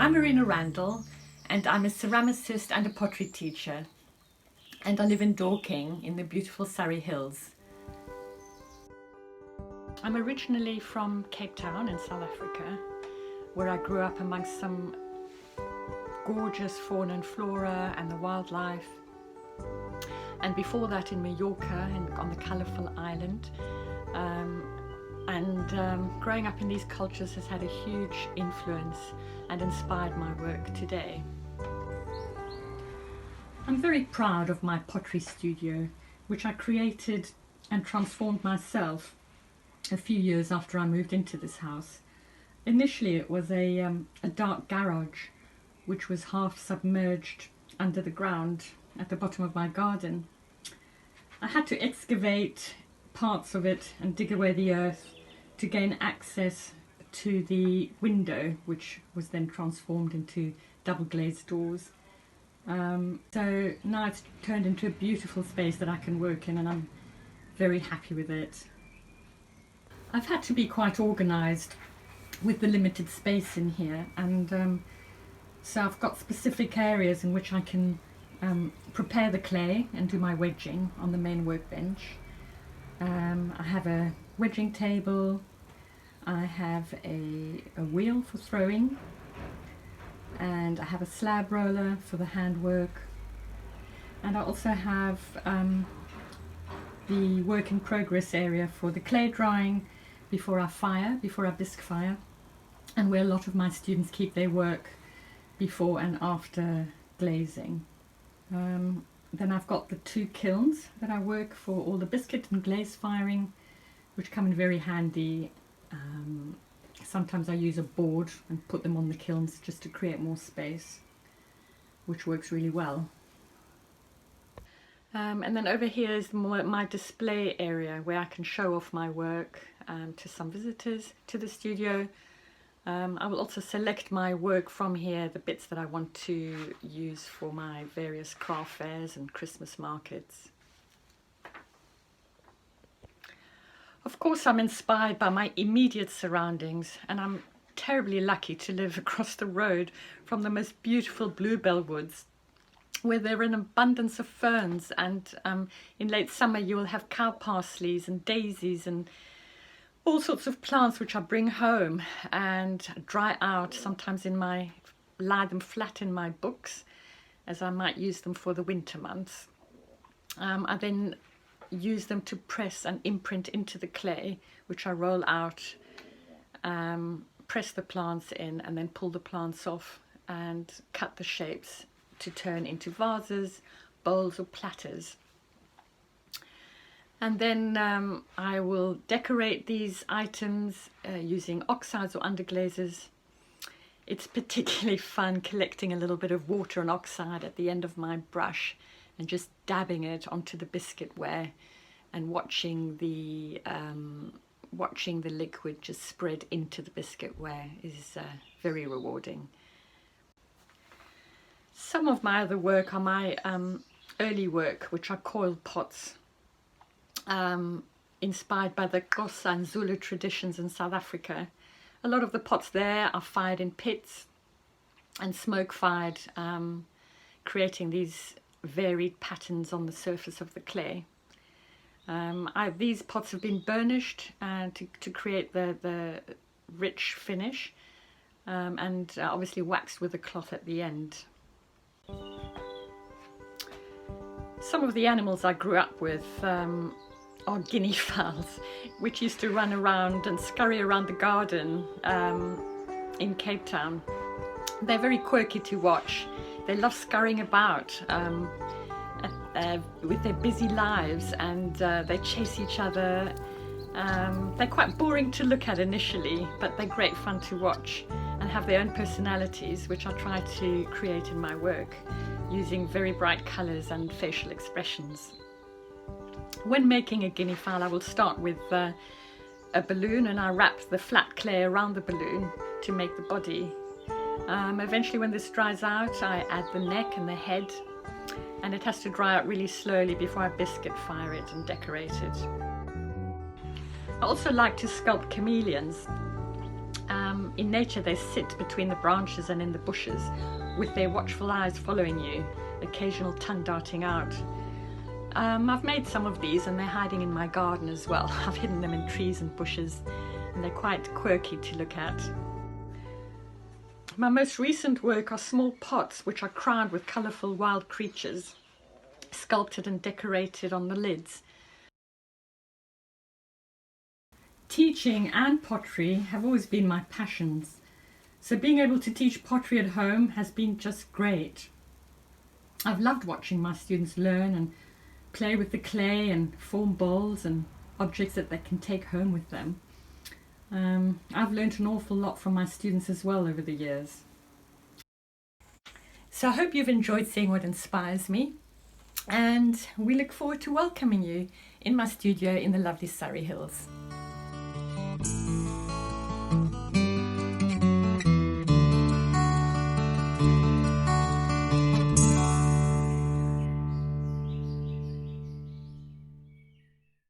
I'm Marina Randall and I'm a ceramicist and a pottery teacher, and I live in Dorking in the beautiful Surrey Hills. I'm originally from Cape Town in South Africa, where I grew up amongst some gorgeous fauna and flora and the wildlife, and before that in Mallorca and on the colourful island. Growing up in these cultures has had a huge influence and inspired my work today. I'm very proud of my pottery studio, which I created and transformed myself a few years after I moved into this house. Initially it was a dark garage which was half submerged under the ground at the bottom of my garden. I had to excavate parts of it and dig away the earth to gain access to the window, which was then transformed into double glazed doors. So now it's turned into a beautiful space that I can work in, and I'm very happy with it. I've had to be quite organised with the limited space in here, and so I've got specific areas in which I can prepare the clay and do my wedging on the main workbench. I have a wedging table, I have a wheel for throwing, and I have a slab roller for the handwork, and I also have the work in progress area for the clay drying before I bisque fire, and where a lot of my students keep their work before and after glazing. Then I've got the two kilns that I work for all the biscuit and glaze firing, which come in very handy. Sometimes I use a board and put them on the kilns just to create more space, which works really well. And then over here is my display area where I can show off my work to some visitors to the studio. I will also select my work from here, the bits that I want to use for my various craft fairs and Christmas markets. Of course, I'm inspired by my immediate surroundings, and I'm terribly lucky to live across the road from the most beautiful bluebell woods, where there are an abundance of ferns, and in late summer you will have cow parsleys and daisies and all sorts of plants which I bring home and dry out, sometimes lie them flat in my books, as I might use them for the winter months. I then use them to press and imprint into the clay, which I roll out, press the plants in, and then pull the plants off and cut the shapes to turn into vases, bowls or platters. And then I will decorate these items using oxides or underglazes. It's particularly fun collecting a little bit of water and oxide at the end of my brush and just dabbing it onto the biscuitware and watching the liquid just spread into the biscuitware is very rewarding. Some of my other work are my early work, which are coil pots, inspired by the Xhosa and Zulu traditions in South Africa. A lot of the pots there are fired in pits and smoke fired, creating these varied patterns on the surface of the clay. These pots have been burnished to create the rich finish, and obviously waxed with a cloth at the end. Some of the animals I grew up with are guinea fowls, which used to run around and scurry around the garden in Cape Town. They're very quirky to watch. They love scurrying about with their busy lives, and they chase each other. They're quite boring to look at initially, but they're great fun to watch and have their own personalities, which I try to create in my work using very bright colours and facial expressions. When making a guinea fowl, I will start with a balloon, and I wrap the flat clay around the balloon to make the body. Eventually, when this dries out, I add the neck and the head, and it has to dry out really slowly before I biscuit fire it and decorate it. I also like to sculpt chameleons. In nature they sit between the branches and in the bushes with their watchful eyes following you, occasional tongue darting out. I've made some of these and they're hiding in my garden as well. I've hidden them in trees and bushes and they're quite quirky to look at. My most recent work are small pots which are crowned with colourful wild creatures, sculpted and decorated on the lids. Teaching and pottery have always been my passions, so being able to teach pottery at home has been just great. I've loved watching my students learn and play with the clay and form bowls and objects that they can take home with them. I've learnt an awful lot from my students as well over the years. So I hope you've enjoyed seeing what inspires me, and we look forward to welcoming you in my studio in the lovely Surrey Hills.